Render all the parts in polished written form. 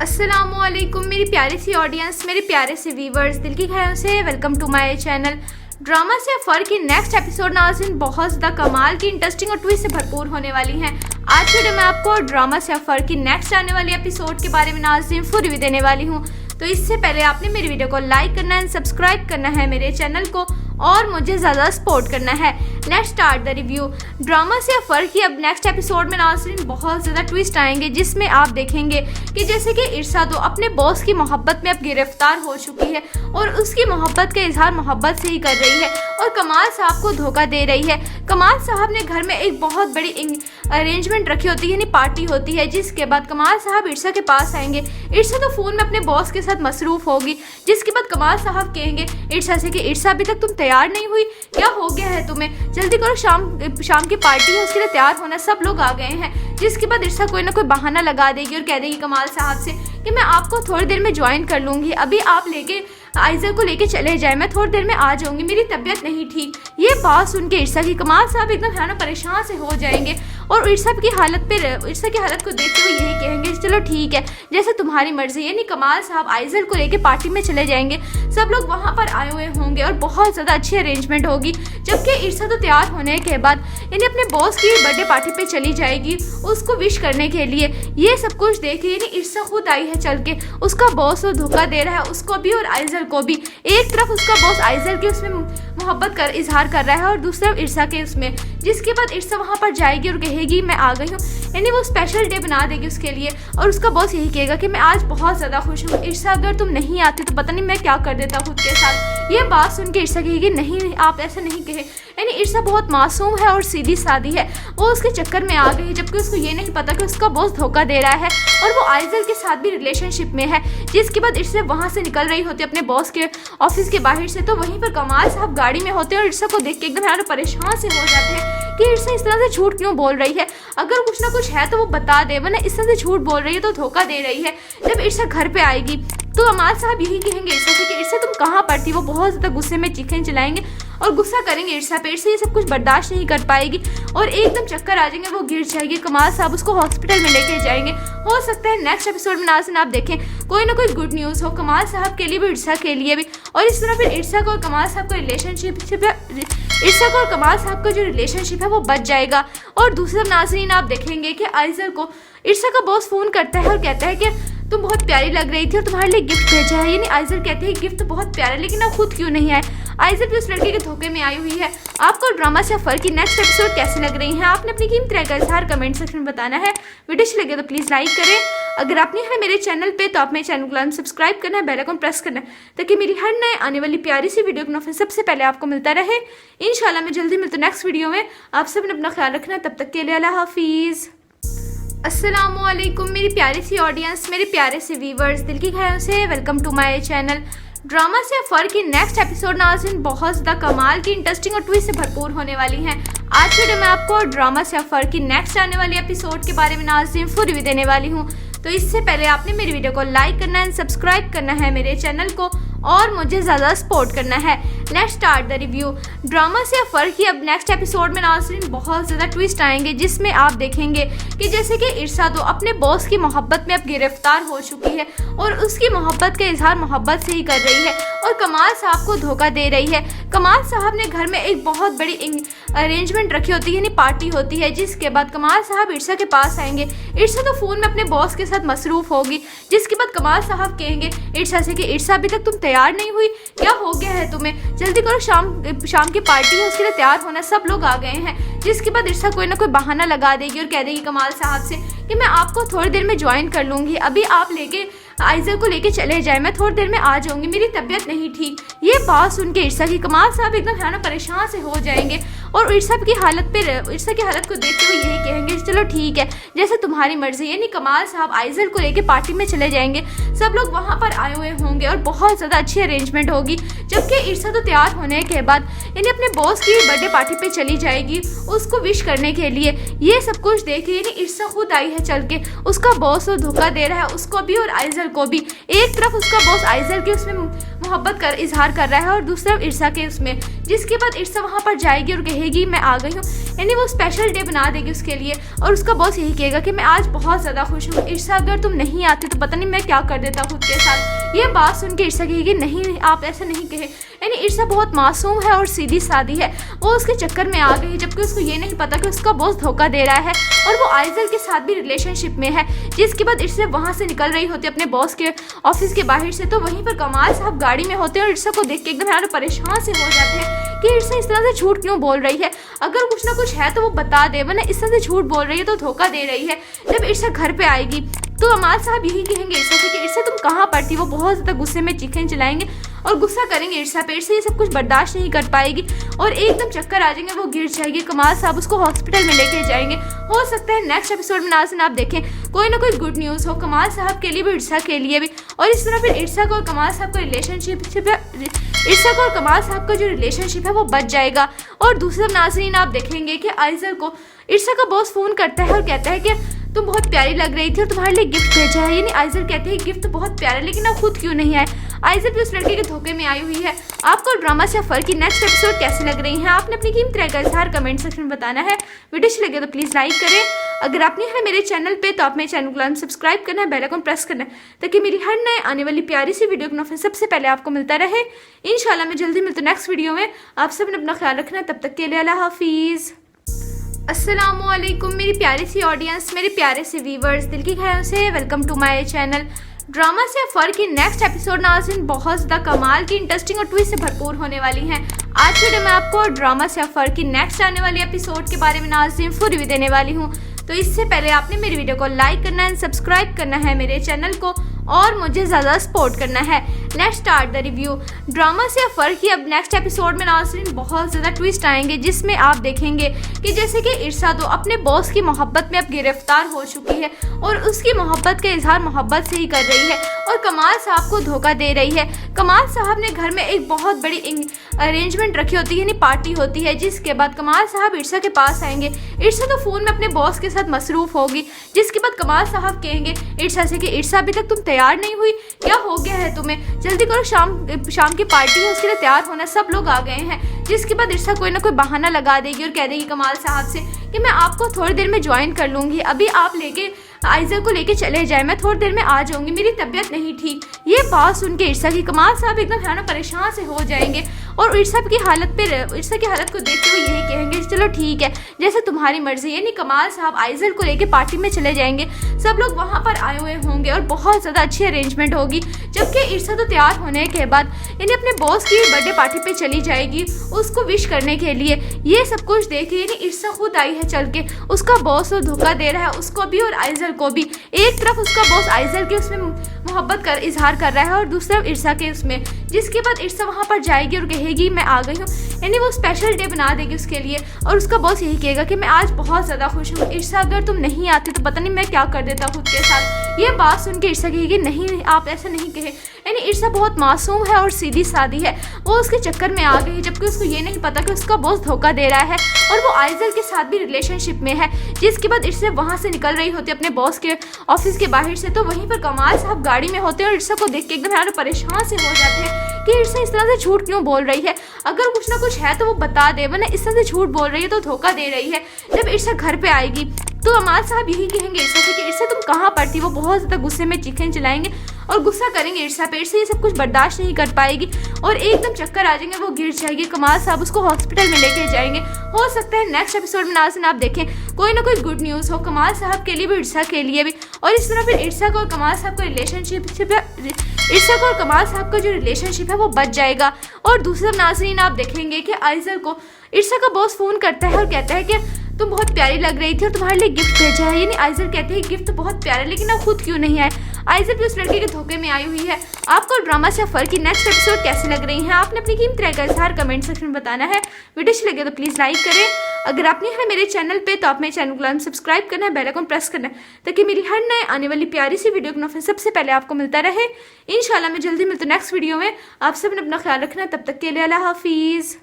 अस्सलामुअलैकुम मेरी प्यारी सी ऑडियंस, मेरे प्यारे से व्यूवर्स, दिल की खैरों से welcome to my channel. Drama से अफर की नेक्स्ट एपिसोड नाज़रीन बहुत ज़्यादा कमाल की, इंटरेस्टिंग और ट्विस्ट से भरपूर होने वाली हैं। आज वीडियो में आपको ड्रामा से अफर की नेक्स्ट आने वाली एपिसोड के बारे में नाज़रीन फुल रिव्यू देने वाली हूँ। तो इससे पहले आपने मेरी वीडियो को लाइक करना है, सब्सक्राइब करना है मेरे चैनल को और मुझे ज़्यादा सपोर्ट करना है। Let's start the review. Drama से अफर की अब नेक्स्ट एपिसोड में नाज़रीन बहुत ज़्यादा ट्विस्ट आएंगे, जिसमें आप देखेंगे कि जैसे कि इरसा तो अपने बॉस की मोहब्बत में अब गिरफ्तार हो चुकी है और उसकी मोहब्बत का इजहार मोहब्बत से ही कर रही है और कमाल साहब को धोखा दे रही है। कमाल साहब ने घर में एक बहुत बड़ी अरेंजमेंट रखी होती है, यानी पार्टी होती है, जिसके बाद कमाल साहब इरसा के पास आएंगे। इरसा तो फ़ोन में अपने बॉस के साथ मसरूफ़ होगी, जिसके बाद कमाल साहब कहेंगे इरसा से कि इरसा अभी तक तुम तैयार नहीं हुई, क्या हो गया है तुम्हें, जल्दी करो, शाम की पार्टी है, उसके लिए तैयार होना, सब लोग आ गए हैं। जिसके बाद इरसा कोई ना कोई बहाना लगा देगी और कह देगी कमाल साहब से कि मैं आपको थोड़ी देर में ज्वाइन कर लूँगी, अभी आप आइज़ल को लेके चले जाए, मैं थोड़ी देर में आ जाऊंगी, मेरी तबीयत नहीं ठीक। ये बात सुन के इरसा की कमाल साहब एकदम है ना परेशान से हो जाएंगे और इरसा की हालत को देखते हुए यही कहेंगे चलो ठीक है, जैसे तुम्हारी मर्जी। यानी कमाल साहब आइज़ल को लेके पार्टी में चले जाएंगे, सब लोग वहाँ पर आए हुए होंगे और बहुत ज़्यादा अच्छी अरेंजमेंट होगी। जबकि इरसा तो तैयार होने के बाद यानी अपने बॉस की बर्थडे पार्टी पे चली जाएगी उसको विश करने के लिए। ये सब कुछ देखे यानी इरसा खुद आई है चल के, उसका बॉस वो धोखा दे रहा है उसको भी और आइज़ल को भी। एक तरफ उसका बॉस आइज़ल के उसमें मोहब्बत का इजहार कर रहा है और दूसरी तरफ इरसा के उसमें। जिसके बाद इरसा वहाँ पर जाएगी और कहेगी मैं आ गई हूँ, यानी वो स्पेशल डे बना देगी उसके लिए और उसका बॉस यही कहेगा कि मैं आज बहुत ज़्यादा खुश हूँ, इरसा अगर तुम नहीं आती तो पता नहीं मैं क्या कर देता खुद के साथ। ये बात सुन के इरसा कहेगी नहीं आप ऐसा नहीं कहे। यानी इरसा बहुत मासूम है और सीधी सादी है, वो उसके चक्कर में आ गई, जबकि उसको ये नहीं पता कि उसका बॉस धोखा दे रहा है और वो आइज़ल के साथ भी रिलेशनशिप में है। जिसके बाद इरसा वहाँ से निकल रही होती है अपने बॉस के ऑफिस के बाहर से, तो वहीं पर कमाल साहब गाड़ी में होते हैं और इरसा को देख के एकदम परेशान से हो जाते हैं कि इरसा इस तरह से झूठ क्यों बोल रही है, अगर कुछ ना कुछ है तो वो बता दे, वरना इस तरह से झूठ बोल रही है तो धोखा दे रही है। जब इरसा घर पे आएगी तो कमाल साहब यही कहेंगे इरसा से कि इरसा तुम कहाँ पर थी। वो बहुत ज़्यादा गुस्से में चीखें चलाएंगे और गुस्सा करेंगे इरसा पे। इरसा ये सब कुछ बर्दाश्त नहीं कर पाएगी और एकदम चक्कर आ जाएंगे, वो गिर जाएगी। कमाल साहब उसको हॉस्पिटल में लेके जाएंगे। हो सकता है नेक्स्ट एपिसोड में नाज़रीन आप देखें कोई ना कोई गुड न्यूज़ हो कमाल साहब के लिए भी इरसा के लिए भी। और इस तरह फिर इरसा को और कमाल साहब का इरसा को और कमाल साहब का जो रिलेशनशिप है वो बच जाएगा। और दूसरा नाज़रीन आप देखेंगे कि आइज़ल को इरसा का बॉस फ़ोन करता है और कहता है कि तुम बहुत प्यारी लग रही थी और तुम्हारे लिए गिफ्ट भेजा है। यानी आइज़ल कहते हैं गिफ्ट तो बहुत प्यारा है लेकिन आप खुद क्यों नहीं आए। आइज़ल भी उस लड़के के धोखे में आई हुई है। आपको ड्रामा से अफर की नेक्स्ट एपिसोड कैसे लग रही है, आपने अपनी कीमती राय का इज़हार कमेंट सेक्शन में बताना है। वीडियो अच्छी लगे तो प्लीज़ लाइक करें, अगर आप नहीं है मेरे चैनल पे तो आप मेरे चैनल को सब्सक्राइब करना है, बेल आइकन प्रेस करना है ताकि मेरी हर नए आने वाली प्यारी सी वीडियो का नोटिफिकेशन सबसे पहले आपको मिलता रहे। इंशाल्लाह मैं जल्दी मिलती हूँ नेक्स्ट वीडियो में। आप सब ने अपना ख्याल रखना, तब तक के लिए अल्लाह हाफिज़। अस्सलामुअलैकुम मेरी प्यारी सी ऑडियंस, मेरे प्यारे से व्यूवर्स, दिल की खैरों से welcome to my channel. Drama से अफर की नेक्स्ट एपिसोड नाज़रीन बहुत ज़्यादा कमाल की, इंटरेस्टिंग और ट्विस्ट से भरपूर होने वाली हैं। आज वीडियो में आपको ड्रामा से अफर की नेक्स्ट आने वाली एपिसोड के बारे में नाज़रीन फुल रिव्यू देने वाली हूँ। तो इससे पहले आपने मेरी वीडियो को लाइक करना है, सब्सक्राइब करना है मेरे चैनल को और मुझे ज़्यादा सपोर्ट करना है। Let's start the review. Drama से अफर की अब नेक्स्ट एपिसोड में नाज़रीन बहुत ज़्यादा ट्विस्ट आएंगे, जिसमें आप देखेंगे कि जैसे कि इरसा तो अपने बॉस की मोहब्बत में अब गिरफ्तार हो चुकी है और उसकी मोहब्बत का इजहार मोहब्बत से ही कर रही है और कमाल साहब को धोखा दे रही है। कमाल साहब ने घर में एक बहुत बड़ी अरेंजमेंट रखी होती है, यानी पार्टी होती है, जिसके बाद कमाल साहब इरसा के पास आएंगे। इरसा तो फ़ोन में अपने बॉस के साथ मसरूफ़ होगी, जिसके बाद कमाल साहब कहेंगे इरसा से कि इरसा अभी तक तुम तैयार नहीं हुई, क्या हो गया है तुम्हें, जल्दी करो, शाम की पार्टी है, उसके लिए तैयार होना, सब लोग आ गए हैं। जिसके बाद इरसा कोई ना कोई बहाना लगा देगी और कह देगी कमाल साहब से कि मैं आपको थोड़ी देर में ज्वाइन कर लूँगी, अभी आप आइज़ल को लेके चले जाए, मैं थोड़ी देर में आ जाऊंगी, मेरी तबीयत नहीं ठीक। ये बात सुन के इरसा की कमाल साहब एकदम है ना परेशान से हो जाएंगे और इरसा की हालत को देखते हुए यही कहेंगे चलो ठीक है, जैसे तुम्हारी मर्जी। यानी कमाल साहब आइज़ल को लेके पार्टी में चले जाएंगे, सब लोग वहाँ पर आए हुए होंगे और बहुत ज़्यादा अच्छी अरेंजमेंट होगी। जबकि इरसा तो तैयार होने के बाद यानी अपने बॉस की बर्थडे पार्टी पे चली जाएगी उसको विश करने के लिए। ये सब कुछ देखे यानी इरसा खुद आई है चल के, उसका बॉस वो धोखा दे रहा है उसको भी और आइज़ल को भी। एक तरफ उसका बॉस आइज़ल के उसमें मोहब्बत का इजहार कर रहा है और दूसरी तरफ इरसा के उसमें। जिसके बाद इरसा वहाँ पर जाएगी और कहेगी मैं आ गई हूँ, यानी वो स्पेशल डे बना देगी उसके लिए। और उसका बॉस यही कहेगा कि मैं आज बहुत ज़्यादा खुश हूँ ईर्षा, अगर तुम नहीं आती तो पता नहीं मैं क्या कर देता खुद के साथ। ये बात सुन के ईर्षा कहेगी नहीं आप ऐसा नहीं कहे, यानी ईर्षा बहुत मासूम है और सीधी सादी है, वो उसके चक्कर में आ गई, जबकि उसको ये नहीं पता कि उसका बॉस धोखा दे रहा है और वो आइजल के साथ भी रिलेशनशिप में है। जिसके बाद ईर्षा वहाँ से निकल रही होती है अपने बॉस के ऑफिस के बाहर से, तो वहीं पर कमाल साहब गाड़ी में होते हैं और ईर्षा को देख के एकदम यार परेशान से हो जाते हैं कि ईर्षा इस तरह से झूठ क्यों बोल रही है, अगर कुछ ना कुछ है तो वो बता दे, वरना इस तरह से झूठ बोल रही है तो धोखा दे रही है। जब ईर्षा घर पे आएगी तो कमाल साहब यही कहेंगे ईर्षा से कि ईर्षा तुम कहाँ पर थी। वो बहुत ज़्यादा गुस्से में चीखें चलाएंगे और गुस्सा करेंगे ईर्षा पे। ईर्षा ये सब कुछ बर्दाश्त नहीं कर पाएगी और एकदम चक्कर आ जाएंगे, वो गिर जाएगी। कमाल साहब उसको हॉस्पिटल में लेके जाएंगे। हो सकता है नेक्स्ट एपिसोड में नाज़रीन आप देखें कोई ना कोई गुड न्यूज़ हो कमाल साहब के लिए भी ईर्षा के लिए भी, और इस तरह फिर ईर्षा को और कमाल साहब का ईर्षा को और कमाल साहब का जो रिलेशनशिप है वो बच जाएगा। और दूसरा नाज़रीन आप देखेंगे कि आइजल को ईर्षा का बॉस फ़ोन करता है और कहता है कि तुम बहुत प्यारी लग रही थी और तुम्हारे लिए गिफ्ट भेजा है। यानी आइजल कहती है गिफ्ट तो बहुत प्यारा, लेकिन आप खुद क्यों नहीं आए। आइजल भी उस लड़के के धोखे में आई हुई है। आपको ड्रामा से फर्क की नेक्स्ट एपिसोड कैसे लग रही है, आपने अपनी कीमती राय का इज़हार कमेंट सेक्शन में बताना है। वीडियो अच्छी लगे तो प्लीज़ लाइक करें। अगर आप नहीं है मेरे चैनल पे तो आप मेरे चैनल को सब्सक्राइब करना है, बेल आइकन प्रेस करना है, ताकि मेरी हर नए आने वाली प्यारी सी वीडियो का नोटिफिकेशन सबसे पहले आपको मिलता रहे। इंशाल्लाह मैं जल्दी मिलती हूँ नेक्स्ट वीडियो में। आप सब ने अपना ख्याल रखना, तब तक के लिए अल्लाह हाफिज़। अस्सलामुअलैकुम मेरी प्यारी सी ऑडियंस, मेरे प्यारे से व्यूवर्स, दिल की खैरों से welcome to my channel. Drama से अफर की नेक्स्ट एपिसोड नाज़रीन बहुत ज़्यादा कमाल की, इंटरेस्टिंग और ट्विस्ट से भरपूर होने वाली हैं। आज वीडियो में आपको ड्रामा से अफर की नेक्स्ट आने वाली एपिसोड के बारे में नाज़रीन फुल रिव्यू देने वाली हूँ। तो इससे पहले आपने मेरी वीडियो को लाइक करना है, सब्सक्राइब करना है मेरे चैनल को और मुझे ज़्यादा सपोर्ट करना है। Let's start the review. Drama से अफर की अब नेक्स्ट एपिसोड में नाज़रीन बहुत ज़्यादा ट्विस्ट आएंगे, जिसमें आप देखेंगे कि जैसे कि ईर्षा तो अपने बॉस की मोहब्बत में अब गिरफ्तार हो चुकी है और उसकी मोहब्बत का इजहार मोहब्बत से ही कर रही है और कमाल साहब को धोखा दे रही है। कमाल साहब ने घर में एक बहुत बड़ी अरेंजमेंट रखी होती है, यानी पार्टी होती है, जिसके बाद कमाल साहब ईर्षा के पास आएंगे। ईर्षा तो फ़ोन में अपने बॉस के साथ मसरूफ़ होगी, जिसके बाद कमाल साहब कहेंगे ईर्षा से कि ईर्षा अभी तक तुम तैयार नहीं हुई, क्या हो गया है तुम्हें, जल्दी करो, शाम की पार्टी है उसके लिए तैयार होना, सब लोग आ गए हैं। जिसके बाद ईर्षा कोई ना कोई बहाना लगा देगी और कह देगी कमाल साहब से कि मैं आपको थोड़ी देर में ज्वाइन कर लूँगी, अभी आप लेके आइजल को लेके चले जाए, मैं थोड़ी देर में आ जाऊंगी, मेरी तबीयत नहीं ठीक। ये बात सुन के ईर्षा की कमाल साहब एकदम परेशान से हो जाएंगे और ईर्षा की हालत को देखते हुए यही कहेंगे चलो ठीक है जैसे तुम्हारी मर्जी। यानी कमाल साहब आइजल को लेके पार्टी में चले जाएंगे, सब लोग वहाँ पर आए हुए होंगे और बहुत ज़्यादा अच्छी अरेंजमेंट होगी। जबकि ईर्षा तो तैयार होने के बाद यानी अपने बॉस की बर्थडे पार्टी पे चली जाएगी उसको विश करने के लिए। ये सब कुछ देखे यानी ईर्षा खुद आई है चल के, उसका बॉस तो धोखा दे रहा है उसको भी और आइजल को भी। एक तरफ उसका बॉस आइजल के उसमें मोहब्बत का इजहार कर रहा है और दूसरी तरफ ईर्षा के उसमें। जिसके बाद ईर्षा वहाँ पर जाएगी और कहेगी मैं आ गई हूँ, यानी वो स्पेशल डे बना देगी उसके लिए। और उसका बॉस यही कहेगा कि मैं आज बहुत ज़्यादा खुश हूँ ईर्षा, अगर तुम नहीं आती तो पता नहीं मैं क्या कर देता खुद के साथ। ये बात सुन के ईर्षा कहेगी नहीं आप ऐसा नहीं कहे, यानी ईर्षा बहुत मासूम है और सीधी सादी है, वो उसके चक्कर में आ गई, जबकि उसको ये नहीं पता कि उसका बॉस धोखा दे रहा है और वो आइजल के साथ भी रिलेशनशिप में है। जिसके बाद ईर्षा वहाँ से निकल रही होती है अपने बॉस के ऑफिस के बाहर से, तो वहीं पर कमाल साहब गाड़ी में होते हैं और ईर्षा को देख के एकदम यार परेशान से हो जाते हैं कि ईर्षा इस तरह से झूठ क्यों बोल रही है, अगर कुछ ना कुछ है तो वो बता दे, वरना इस तरह से झूठ बोल रही है तो धोखा दे रही है। जब ईर्षा घर पे आएगी तो कमाल साहब यही कहेंगे ईर्षा से कि ईर्षा तुम कहाँ पर थी। वो बहुत ज़्यादा गुस्से में चीखें चलाएंगे और गुस्सा करेंगे ईर्षा पे। ईर्षा ये सब कुछ बर्दाश्त नहीं कर पाएगी और एकदम चक्कर आ जाएंगे, वो गिर जाएगी। कमाल साहब उसको हॉस्पिटल में लेके जाएंगे। हो सकता है नेक्स्ट एपिसोड में नाज़रीन आप देखें कोई ना कोई गुड न्यूज़ हो कमाल साहब के लिए भी ईर्षा के लिए भी, और इस तरह फिर ईर्षा को और कमाल साहब का जो रिलेशनशिप है वो बच जाएगा। और दूसरा नाज़रीन आप देखेंगे कि आइजल को ईर्षा का बॉस फ़ोन करता है और कहता है कि तुम बहुत प्यारी लग रही थी और तुम्हारे लिए गिफ्ट भेजा है। यानी आइजल कहते हैं गिफ्ट तो बहुत प्यारा, लेकिन आप खुद क्यों नहीं आए। आइजल भी उस लड़के के धोखे में आई हुई है। आपको ड्रामा से अफर की नेक्स्ट एपिसोड कैसी लग रही है, आपने अपनी कीमती राय का इज़हार कमेंट सेक्शन में बताना है। वीडियो अच्छी लगे तो प्लीज़ लाइक करें। अगर आप नहीं है मेरे चैनल पे तो आप मेरे चैनल को सब्सक्राइब करना है, बेल आइकन प्रेस करना है, ताकि मेरी हर नए आने वाली प्यारी सी वीडियो का नोटिफिकेशन सबसे पहले आपको मिलता रहे। इंशाल्लाह मैं जल्दी मिलती हूँ नेक्स्ट वीडियो में। आप सब ने अपना ख्याल रखना, तब तक के लिए अल्लाह हाफिज़।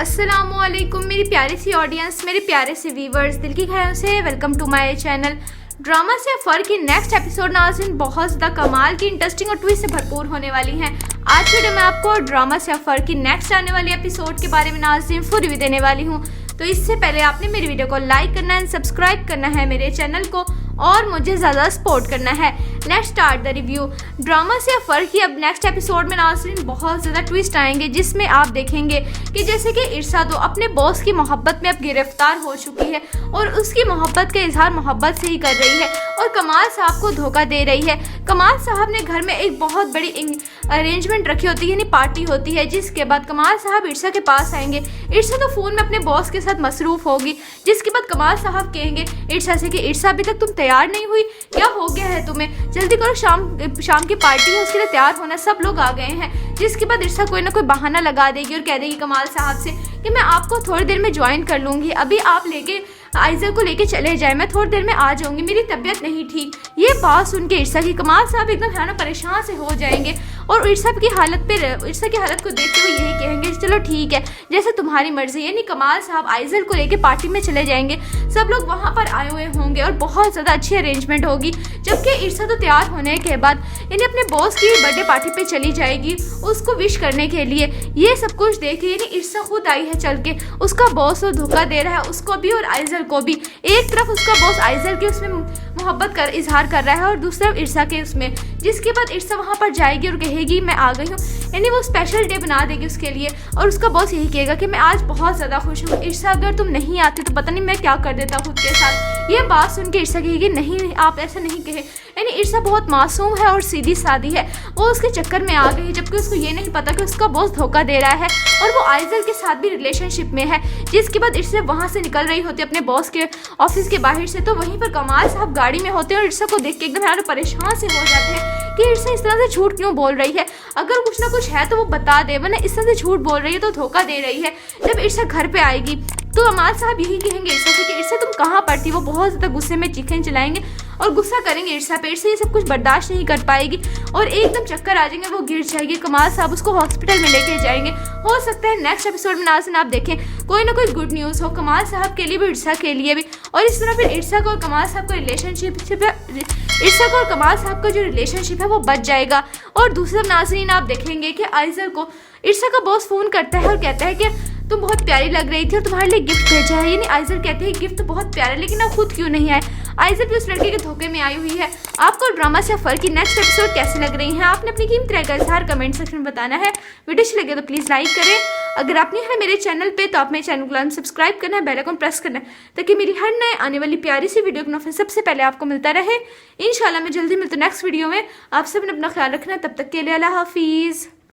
अस्सलामुअलैकुम मेरी प्यारी सी ऑडियंस, मेरे प्यारे से व्यूवर्स, दिल की खैरों से welcome to my channel. Drama से अफर की नेक्स्ट एपिसोड नाज़रीन बहुत ज़्यादा कमाल की, इंटरेस्टिंग और ट्विस्ट से भरपूर होने वाली हैं। आज वीडियो में आपको ड्रामा से अफर की नेक्स्ट आने वाली एपिसोड के बारे में नाज़रीन फुल रिव्यू देने वाली हूँ। तो इससे पहले आपने मेरी वीडियो को लाइक करना है, सब्सक्राइब करना है मेरे चैनल को और मुझे ज़्यादा सपोर्ट करना है। Let's start the review. Drama से अफर की अब नेक्स्ट एपिसोड में नाज़रीन बहुत ज़्यादा ट्विस्ट आएंगे, जिसमें आप देखेंगे कि जैसे कि इरसा तो अपने बॉस की मोहब्बत में अब गिरफ्तार हो चुकी है और उसकी मोहब्बत का इजहार मोहब्बत से ही कर रही है और कमाल साहब को धोखा दे रही है। कमाल साहब ने घर में एक बहुत बड़ी अरेंजमेंट रखी होती है, यानी पार्टी होती है, जिसके बाद कमाल साहब इरसा के पास आएंगे। इरसा तो फ़ोन में अपने बॉस के साथ मसरूफ़ होगी, जिसके बाद कमाल साहब कहेंगे इरसा से कि इरसा अभी तक तुम तैयार नहीं हुई, क्या हो गया है तुम्हें, जल्दी करो, शाम की पार्टी है उसके लिए तैयार होना, सब लोग आ गए हैं। जिसके बाद इरसा कोई ना कोई बहाना लगा देगी और कह देगी कमाल साहब से कि मैं आपको थोड़ी देर में ज्वाइन कर लूँगी, अभी आप लेके आइज़ल को लेके चले जाए, मैं थोड़ी देर में आ जाऊंगी, मेरी तबीयत नहीं ठीक। ये बात सुन के इरसा की कमाल साहब एकदम हैरान परेशान से हो जाएंगे और इरसा की हालत को देखते हुए यही कहेंगे चलो ठीक है, जैसे तुम्हारी मर्जी। यानी कमाल साहब आइज़ल को लेके पार्टी में चले जाएंगे, सब लोग वहाँ पर आए हुए होंगे और बहुत ज़्यादा अच्छी अरेंजमेंट होगी। जबकि इरसा तो तैयार होने के बाद यानी अपने बॉस की बर्थडे पार्टी पे चली जाएगी उसको विश करने के लिए। ये सब कुछ देखे यानी इरसा खुद आई है चल के, उसका बॉस धोखा दे रहा है उसको भी और आइज़ल को भी। एक तरफ उसका बॉस आइज़ल के उसमें मोहब्बत का इजहार कर रहा है और दूसरा इरसा के उसमें। जिसके बाद इरसा वहाँ पर जाएगी और कहेगी मैं आ गई हूँ, यानी वो स्पेशल डे बना देगी उसके लिए और उसका बॉस यही कहेगा कि मैं आज बहुत ज़्यादा खुश हूँ इरसा, अगर तुम नहीं आती तो पता नहीं मैं क्या कर देता खुद के साथ। ये बात सुन के इरसा कहेगी नहीं आप ऐसा नहीं कहे, यानी इरसा बहुत मासूम है और सीधी सादी है, वो उसके चक्कर में आ गई, जबकि उसको ये नहीं पता कि उसका बॉस धोखा दे रहा है और वो आइज़ल के साथ भी रिलेशनशिप में है। जिसके बाद इरसा वहाँ से निकल रही होती है अपने बॉस के ऑफिस के बाहर से, तो वहीं पर कमाल साहब गाड़ी में होते हैं और इरसा को देख के एकदम परेशान से हो जाते हैं कि इरसा इस तरह से झूठ क्यों बोल रही है, अगर कुछ ना कुछ है तो वो बता दे, वरना इस तरह से झूठ बोल रही है तो धोखा दे रही है। जब इरसा घर पे आएगी तो कमाल साहब यही कहेंगे इरसा से कि इरसा तुम कहाँ पर थी। वो बहुत ज़्यादा गुस्से में चीखें चलाएंगे और गुस्सा करेंगे इरसा पे। इरसा ये सब कुछ बर्दाश्त नहीं कर पाएगी और एकदम चक्कर आ जाएंगे, वो गिर जाएगी। कमाल साहब उसको हॉस्पिटल में लेके जाएंगे। हो सकता है नेक्स्ट एपिसोड में नाज़रीन आप देखें कोई ना कोई गुड न्यूज़ हो कमाल साहब के लिए भी इरसा के लिए भी। और इस तरह फिर इरसा को और कमाल साहब का जो रिलेशनशिप है वो बच जाएगा। और दूसरा नाज़रीन आप देखेंगे कि आइज़ल को इरसा का बॉस फ़ोन करता है और कहता है कि तुम बहुत प्यारी लग रही थी और तुम्हारे लिए गिफ्ट भेजा है। यानी आइज़ल कहते हैं गिफ्ट तो बहुत प्यारा है लेकिन आप खुद क्यों नहीं आए। आइज़ल भी उस लड़के के धोखे में आई हुई है। आपको ड्रामा से अफर की नेक्स्ट एपिसोड कैसे लग रही है, आपने अपनी कीमती राय का इज़हार कमेंट सेक्शन में बताना है। वीडियो अच्छी लगे तो प्लीज़ लाइक करें। अगर आप नहीं है मेरे चैनल पे तो आप मेरे चैनल को सब्सक्राइब करना है, बेल आइकन प्रेस करना है ताकि मेरी हर नए आने वाली प्यारी सी वीडियो का नोटिफिकेशन सबसे पहले आपको मिलता रहे। इंशाल्लाह मैं जल्दी मिलती हूँ नेक्स्ट वीडियो में। आप सब ने अपना ख्याल रखना, तब तक के लिए अल्लाह हाफिज़।